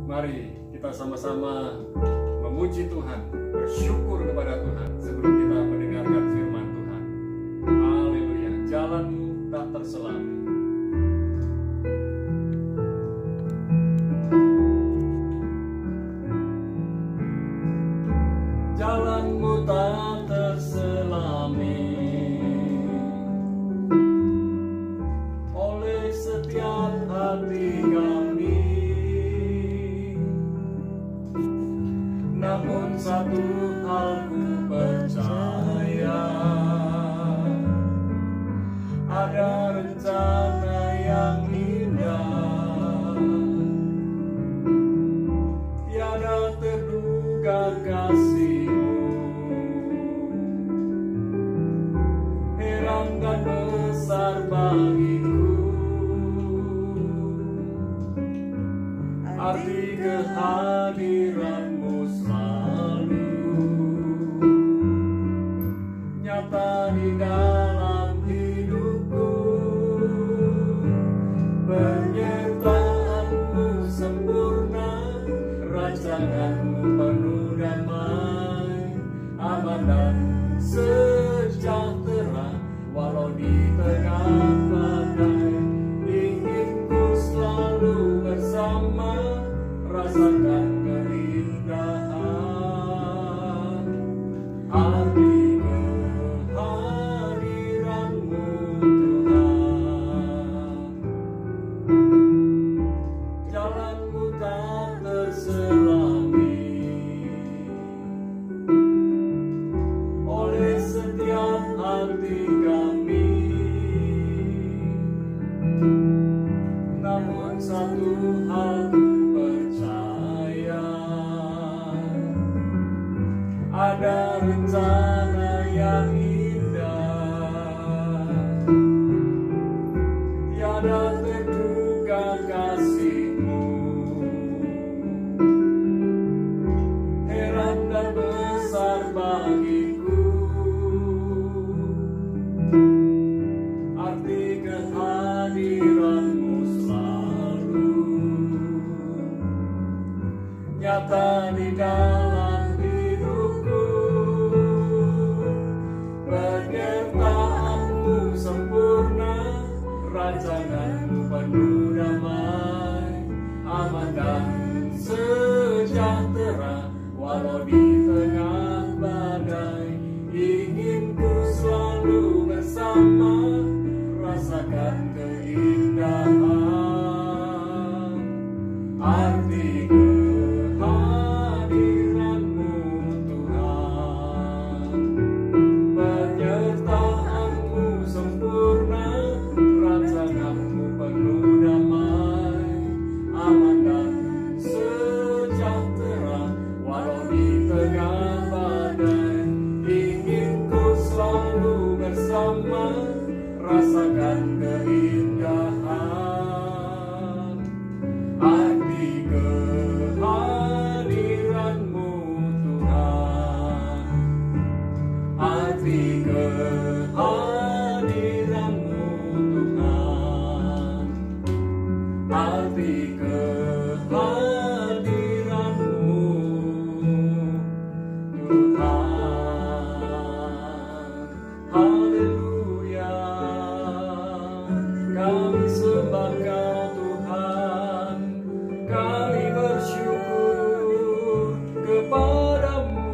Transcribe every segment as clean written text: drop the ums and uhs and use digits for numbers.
Mari kita sama-sama memuji Tuhan, bersyukur kepada Tuhan sebelum kita mendengarkan firman Tuhan. Haleluya, jalanmu tak terselami. Jalanmu tak terselami oleh setiap hati kami. Namun satu hal ku percaya, ada rencana yang indah, tiada terduga kasih-Mu, heran dan besar bagiku, arti kehadiran-Mu selalu nyata di dalam hidupku. Penyertaan-Mu sempurna, rancangan-Mu penuh damai, aman dan sejahtera walau di tengah badai. Ingin ku selalu bersama, rasakan keindahan arti kehadiran-Mu Tuhan. Jalan-Mu tak terselami oleh setiap hati kami. Namun satu hal ku percaya, ada rencana yang indah, tiada terduga kasih-Mu, heran dan besar bagiku, arti kehadiran-Mu selalu nyata di dalam hidupku. Penyertaan-Mu sempurna, rancangan-Mu penuh damai, aman dan sejahtera walau di tengah badai. Ingin ku selalu bersama, rasakan keindahan arti kehadiran-Mu Tuhan. Penyertaan-Mu sempurna, rancangan-Mu penuh damai, aman dan sejahtera walau di tengah badai. Ingin ku selalu bersama, rasakan keindahan arti kehadiran-Mu Tuhan. Arti kehadiran-Mu Tuhan. Arti kehadiran-Mu Tuhan. Haleluya, kami sembah Kau Tuhan, kami bersyukur kepada-Mu.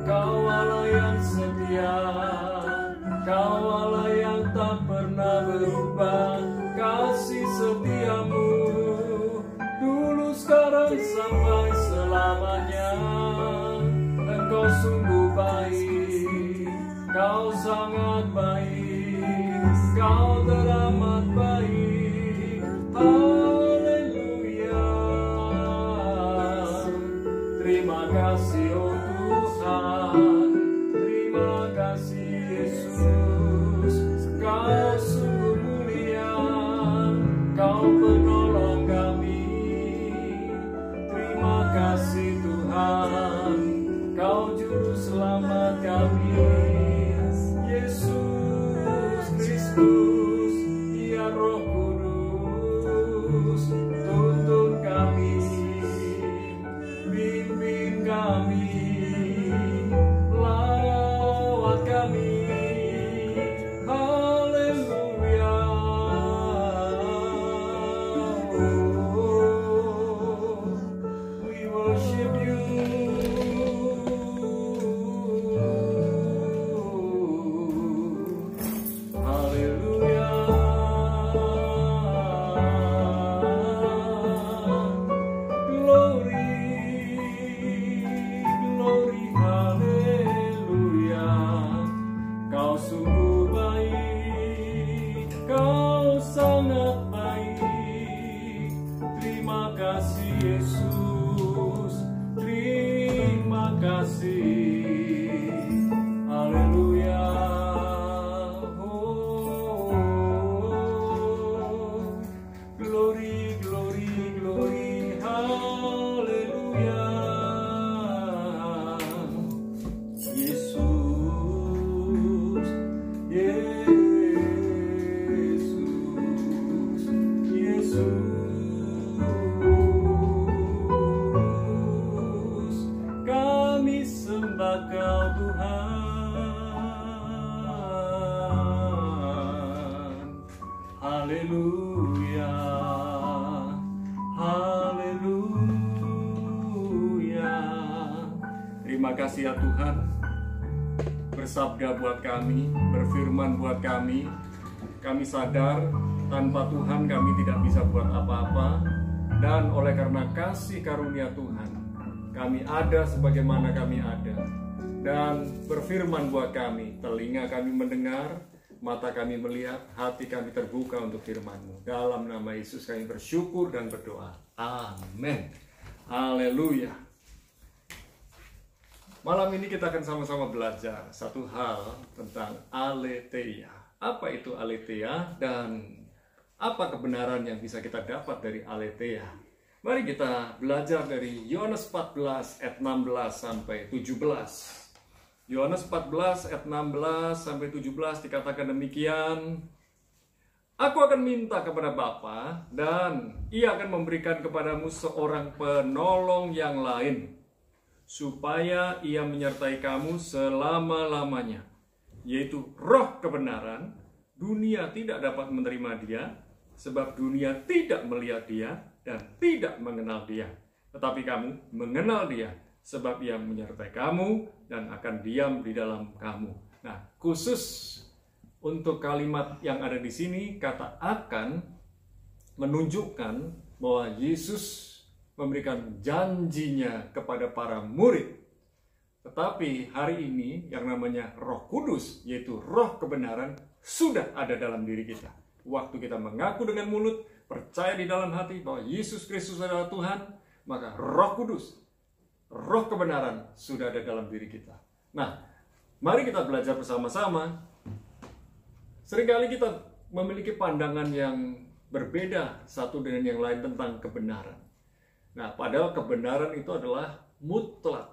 Kau Allah yang setia, Kau Allah yang tak pernah berubah. Kasih setia-Mu dulu, sekarang, sampai selamanya. Engkau sungguh baik, Kau sangat baik, Kau teramat baik. Haleluya, terima kasih oh Tuhan, terima kasih Yesus. Kau sungguh mulia, Kau penolong kami. Terima kasih Tuhan, Kau juru selamat kami. Yesus Kristus, ya Roh Kudus, tuntun kami Kau sangat baik. Terima kasih Yesus, terima kasih. Haleluya. Oh, glory, glory, glory. Haleluya. Yesus, Yesus, Yesus. Kami sembah Kau Tuhan. Haleluya, haleluya. Terima kasih ya Tuhan, bersabda buat kami, berfirman buat kami. Kami sadar tanpa Tuhan kami tidak bisa buat apa-apa. Dan oleh karena kasih karunia Tuhan, kami ada sebagaimana kami ada. Dan berfirman buat kami, telinga kami mendengar, mata kami melihat, hati kami terbuka untuk firman-Mu. Dalam nama Yesus kami bersyukur dan berdoa. Amin. Haleluya. Malam ini kita akan sama-sama belajar satu hal tentang aletheia. Apa itu aletheia dan apa kebenaran yang bisa kita dapat dari aletheia? Mari kita belajar dari Yohanes 14 ayat 16 sampai 17. Yohanes 14 ayat 16 sampai 17 dikatakan demikian. Aku akan minta kepada Bapa dan Ia akan memberikan kepadamu seorang penolong yang lain, supaya Ia menyertai kamu selama-lamanya, yaitu Roh kebenaran. Dunia tidak dapat menerima Dia, sebab dunia tidak melihat Dia dan tidak mengenal Dia. Tetapi kamu mengenal Dia, sebab Ia menyertai kamu dan akan diam di dalam kamu. Nah, khusus untuk kalimat yang ada di sini, kata akan menunjukkan bahwa Yesus memberikan janjinya kepada para murid. Tetapi hari ini yang namanya Roh Kudus, yaitu Roh kebenaran, sudah ada dalam diri kita. Waktu kita mengaku dengan mulut, percaya di dalam hati bahwa Yesus Kristus adalah Tuhan, maka Roh Kudus, Roh kebenaran sudah ada dalam diri kita. Nah, mari kita belajar bersama-sama. Seringkali kita memiliki pandangan yang berbeda satu dengan yang lain tentang kebenaran. Nah, padahal kebenaran itu adalah mutlak.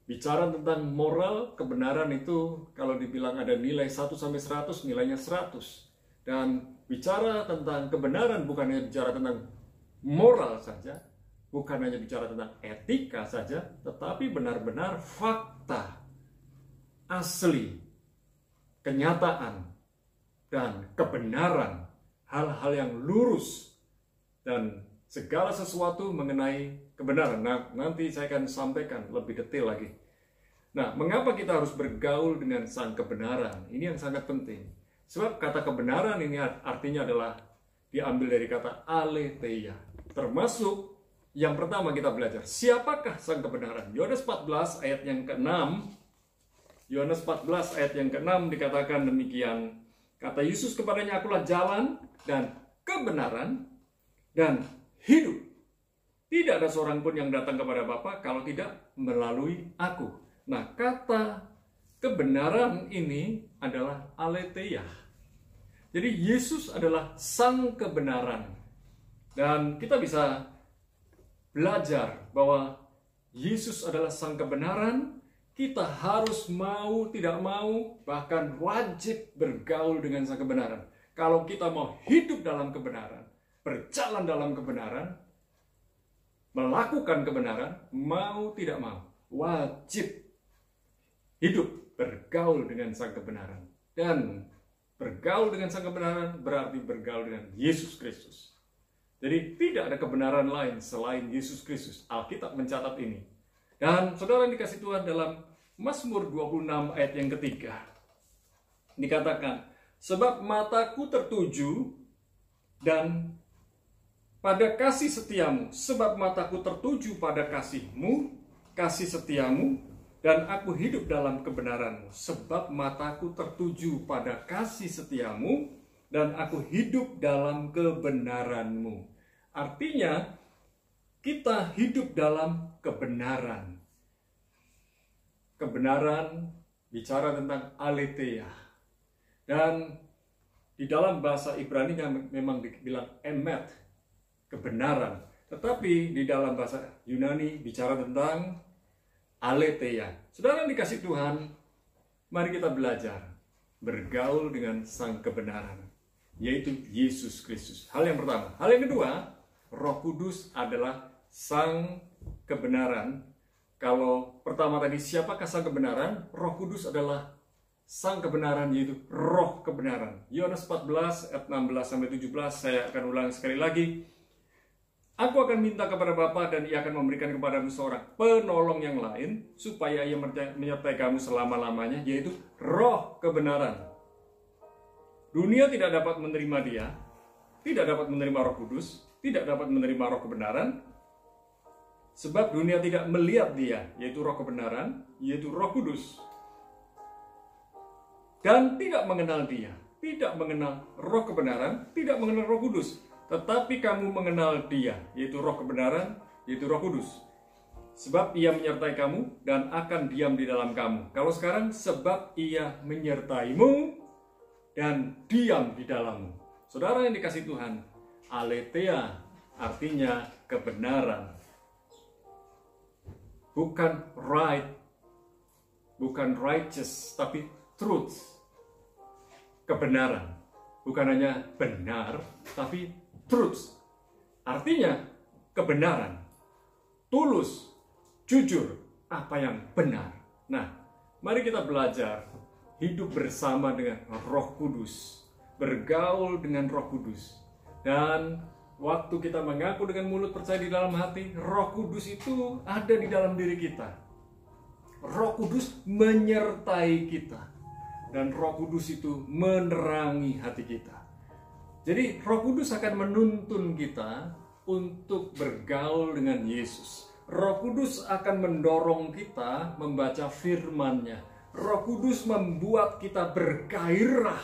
Bicara tentang moral, kebenaran itu kalau dibilang ada nilai 1 sampai 100, nilainya 100. Dan bicara tentang kebenaran bukan hanya bicara tentang moral saja, bukan hanya bicara tentang etika saja, tetapi benar-benar fakta, asli, kenyataan, dan kebenaran, hal-hal yang lurus, dan segala sesuatu mengenai kebenaran. Nah, nanti saya akan sampaikan lebih detail lagi. Nah, mengapa kita harus bergaul dengan sang kebenaran? Ini yang sangat penting. Sebab kata kebenaran ini artinya adalah diambil dari kata aletheia. Termasuk yang pertama kita belajar, siapakah sang kebenaran? Yohanes 14 ayat yang ke-6. Yohanes 14 ayat yang ke-6 dikatakan demikian. Kata Yesus kepadanya, akulah jalan dan kebenaran dan hidup. Tidak ada seorang pun yang datang kepada Bapa kalau tidak melalui aku. Nah, kata kebenaran ini adalah aletheia. Jadi Yesus adalah sang kebenaran. Dan kita bisa belajar bahwa Yesus adalah sang kebenaran. Kita harus mau tidak mau, bahkan wajib bergaul dengan sang kebenaran. Kalau kita mau hidup dalam kebenaran, berjalan dalam kebenaran, melakukan kebenaran, mau tidak mau, wajib hidup bergaul dengan sang kebenaran. Dan bergaul dengan sang kebenaran berarti bergaul dengan Yesus Kristus. Jadi tidak ada kebenaran lain selain Yesus Kristus. Alkitab mencatat ini. Dan saudara yang dikasih Tuhan, dalam Mazmur 26 ayat yang ketiga dikatakan, sebab mataku tertuju dan pada kasih setiamu, sebab mataku tertuju pada kasih-Mu, kasih setiamu, dan aku hidup dalam kebenaran-Mu. Sebab mataku tertuju pada kasih setiamu, dan aku hidup dalam kebenaran-Mu. Artinya, kita hidup dalam kebenaran. Kebenaran bicara tentang aletheia. Dan di dalam bahasa Ibrani memang dibilang emet, kebenaran. Tetapi di dalam bahasa Yunani bicara tentang aletheia. Saudara yang dikasih Tuhan, mari kita belajar bergaul dengan sang kebenaran, yaitu Yesus Kristus. Hal yang pertama. Hal yang kedua, Roh Kudus adalah sang kebenaran. Kalau pertama tadi, siapakah sang kebenaran? Roh Kudus adalah sang kebenaran, yaitu roh kebenaran. Yohanes 14 ayat 16-17, saya akan ulang sekali lagi. Aku akan minta kepada Bapa dan Ia akan memberikan kepadamu seorang penolong yang lain, supaya Ia menyertai kamu selama-lamanya, yaitu roh kebenaran. Dunia tidak dapat menerima Dia, tidak dapat menerima Roh Kudus, tidak dapat menerima roh kebenaran, sebab dunia tidak melihat Dia, yaitu roh kebenaran, yaitu Roh Kudus, dan tidak mengenal Dia, tidak mengenal roh kebenaran, tidak mengenal Roh Kudus. Tetapi kamu mengenal Dia, yaitu roh kebenaran, yaitu Roh Kudus. Sebab Ia menyertai kamu dan akan diam di dalam kamu. Kalau sekarang, sebab Ia menyertaimu dan diam di dalammu. Saudara yang dikasih Tuhan, aletheia artinya kebenaran. Bukan right, bukan righteous, tapi truth. Kebenaran. Bukan hanya benar, tapi truth. Artinya kebenaran. Tulus, jujur, apa yang benar. Nah, mari kita belajar hidup bersama dengan Roh Kudus, bergaul dengan Roh Kudus. Dan waktu kita mengaku dengan mulut, percaya di dalam hati, Roh Kudus itu ada di dalam diri kita. Roh Kudus menyertai kita. Dan Roh Kudus itu menerangi hati kita. Jadi Roh Kudus akan menuntun kita untuk bergaul dengan Yesus. Roh Kudus akan mendorong kita membaca firman-Nya. Roh Kudus membuat kita bergairah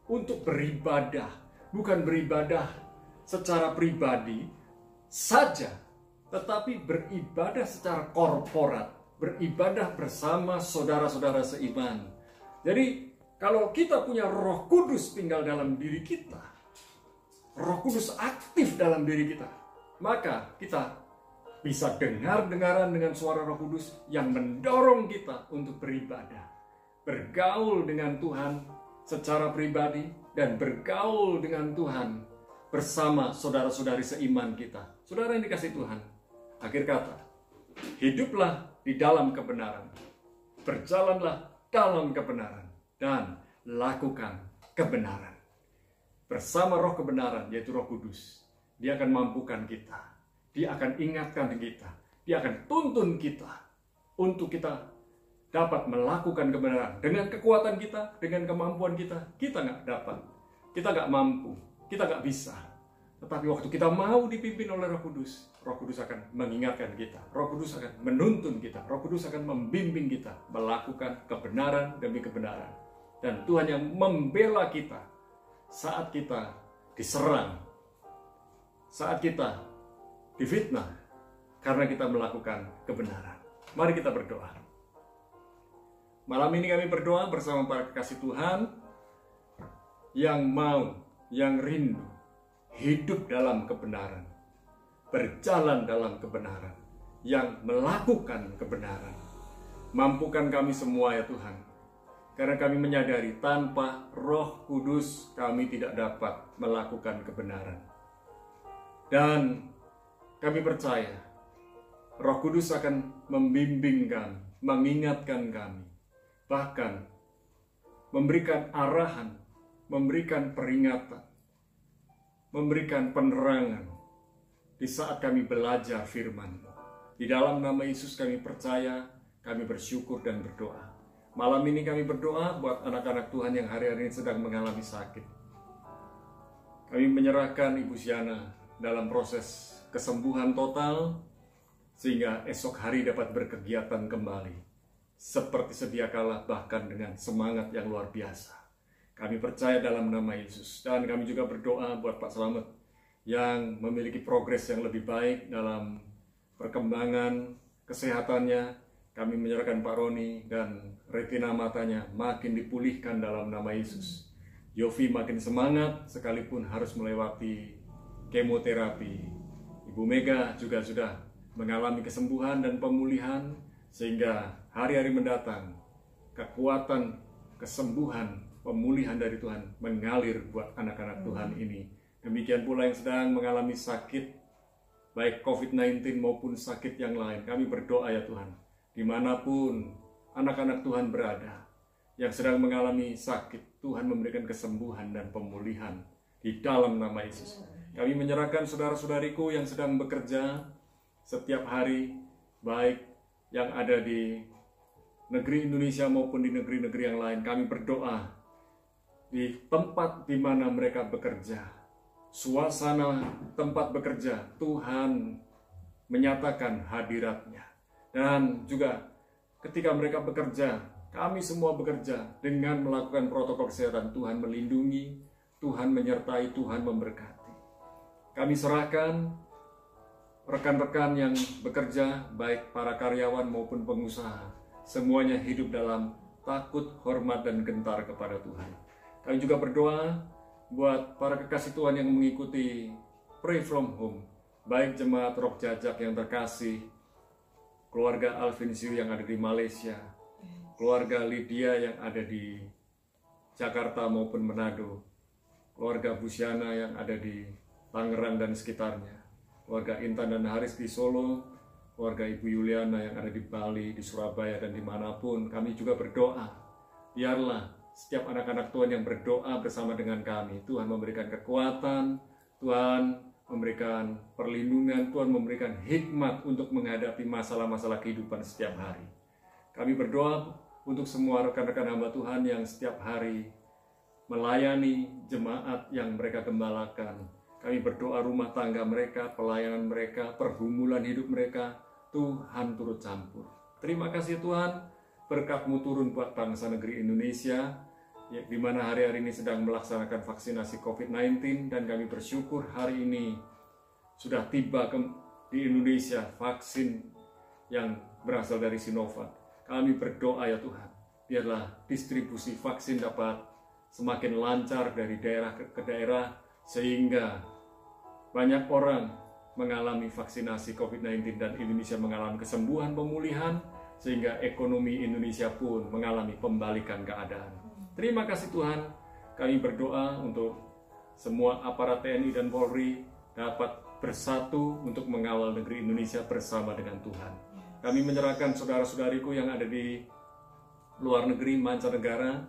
untuk beribadah. Bukan beribadah secara pribadi saja, tetapi beribadah secara korporat. Beribadah bersama saudara-saudara seiman. Jadi kalau kita punya Roh Kudus tinggal dalam diri kita, Roh Kudus aktif dalam diri kita, maka kita bisa dengar-dengaran dengan suara Roh Kudus yang mendorong kita untuk beribadah, bergaul dengan Tuhan secara pribadi, dan bergaul dengan Tuhan bersama saudara-saudari seiman kita. Saudara yang dikasih Tuhan, akhir kata, hiduplah di dalam kebenaran, berjalanlah dalam kebenaran, dan lakukan kebenaran. Bersama roh kebenaran, yaitu Roh Kudus, Dia akan mampukan kita. Dia akan ingatkan kita. Dia akan tuntun kita untuk kita dapat melakukan kebenaran. Dengan kekuatan kita, dengan kemampuan kita, kita nggak dapat. Kita nggak mampu. Kita nggak bisa. Tetapi waktu kita mau dipimpin oleh Roh Kudus akan mengingatkan kita. Roh Kudus akan menuntun kita. Roh Kudus akan membimbing kita melakukan kebenaran demi kebenaran. Dan Tuhan yang membela kita saat kita diserang, saat kita difitnah, karena kita melakukan kebenaran. Mari kita berdoa. Malam ini kami berdoa bersama para kekasih Tuhan yang mau, yang rindu hidup dalam kebenaran, berjalan dalam kebenaran, yang melakukan kebenaran. Mampukan kami semua ya Tuhan, karena kami menyadari tanpa Roh Kudus kami tidak dapat melakukan kebenaran. Dan kami percaya Roh Kudus akan membimbing kami, mengingatkan kami, bahkan memberikan arahan, memberikan peringatan, memberikan penerangan di saat kami belajar firman-Mu. Di dalam nama Yesus kami percaya, kami bersyukur dan berdoa. Malam ini kami berdoa buat anak-anak Tuhan yang hari-hari ini sedang mengalami sakit. Kami menyerahkan Ibu Siana dalam proses kesembuhan total, sehingga esok hari dapat berkegiatan kembali seperti sedia kala, bahkan dengan semangat yang luar biasa. Kami percaya dalam nama Yesus. Dan kami juga berdoa buat Pak Slamet yang memiliki progres yang lebih baik dalam perkembangan kesehatannya. Kami menyerahkan Pak Roni dan retina matanya makin dipulihkan dalam nama Yesus. Yofi makin semangat sekalipun harus melewati kemoterapi. Ibu Mega juga sudah mengalami kesembuhan dan pemulihan, sehingga hari-hari mendatang kekuatan, kesembuhan, pemulihan dari Tuhan mengalir buat anak-anak Tuhan ini. Demikian pula yang sedang mengalami sakit, baik COVID-19 maupun sakit yang lain. Kami berdoa ya Tuhan, dimanapun anak-anak Tuhan berada, yang sedang mengalami sakit, Tuhan memberikan kesembuhan dan pemulihan di dalam nama Yesus. Kami menyerahkan saudara-saudariku yang sedang bekerja setiap hari, baik yang ada di negeri Indonesia maupun di negeri-negeri yang lain. Kami berdoa di tempat di mana mereka bekerja, suasana tempat bekerja, Tuhan menyatakan hadirat-Nya. Dan juga ketika mereka bekerja, kami semua bekerja dengan melakukan protokol kesehatan. Tuhan melindungi, Tuhan menyertai, Tuhan memberkati. Kami serahkan rekan-rekan yang bekerja, baik para karyawan maupun pengusaha, semuanya hidup dalam takut, hormat, dan gentar kepada Tuhan. Kami juga berdoa buat para kekasih Tuhan yang mengikuti Pray From Home, baik jemaat Roh Jajak yang terkasih, keluarga Alvin Siu yang ada di Malaysia, keluarga Lydia yang ada di Jakarta maupun Manado, keluarga Busyana yang ada di Tangerang dan sekitarnya, keluarga Intan dan Haris di Solo, keluarga Ibu Yuliana yang ada di Bali, di Surabaya, dan dimanapun. Kami juga berdoa, biarlah setiap anak-anak Tuhan yang berdoa bersama dengan kami, Tuhan memberikan kekuatan, Tuhan memberikan perlindungan, Tuhan memberikan hikmat untuk menghadapi masalah-masalah kehidupan setiap hari. Kami berdoa untuk semua rekan-rekan hamba Tuhan yang setiap hari melayani jemaat yang mereka gembalakan. Kami berdoa rumah tangga mereka, pelayanan mereka, pergumulan hidup mereka, Tuhan turut campur. Terima kasih Tuhan, berkat-Mu turun buat bangsa negeri Indonesia, di mana hari-hari ini sedang melaksanakan vaksinasi COVID-19, dan kami bersyukur hari ini sudah tiba di Indonesia vaksin yang berasal dari Sinovac. Kami berdoa ya Tuhan, biarlah distribusi vaksin dapat semakin lancar dari daerah ke daerah, sehingga banyak orang mengalami vaksinasi COVID-19 dan Indonesia mengalami kesembuhan, pemulihan, sehingga ekonomi Indonesia pun mengalami pembalikan keadaan. Terima kasih Tuhan, kami berdoa untuk semua aparat TNI dan Polri dapat bersatu untuk mengawal negeri Indonesia bersama dengan Tuhan. Kami menyerahkan saudara-saudariku yang ada di luar negeri, mancanegara,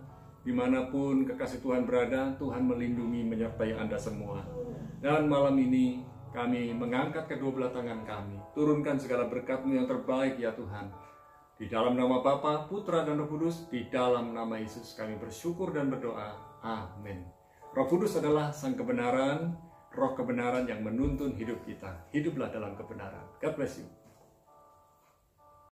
dimanapun kekasih Tuhan berada, Tuhan melindungi, menyertai Anda semua. Dan malam ini kami mengangkat kedua belah tangan kami, turunkan segala berkat-Mu yang terbaik ya Tuhan. Di dalam nama Bapa, Putra, dan Roh Kudus, di dalam nama Yesus kami bersyukur dan berdoa. Amin. Roh Kudus adalah sang kebenaran, roh kebenaran yang menuntun hidup kita. Hiduplah dalam kebenaran. God bless you.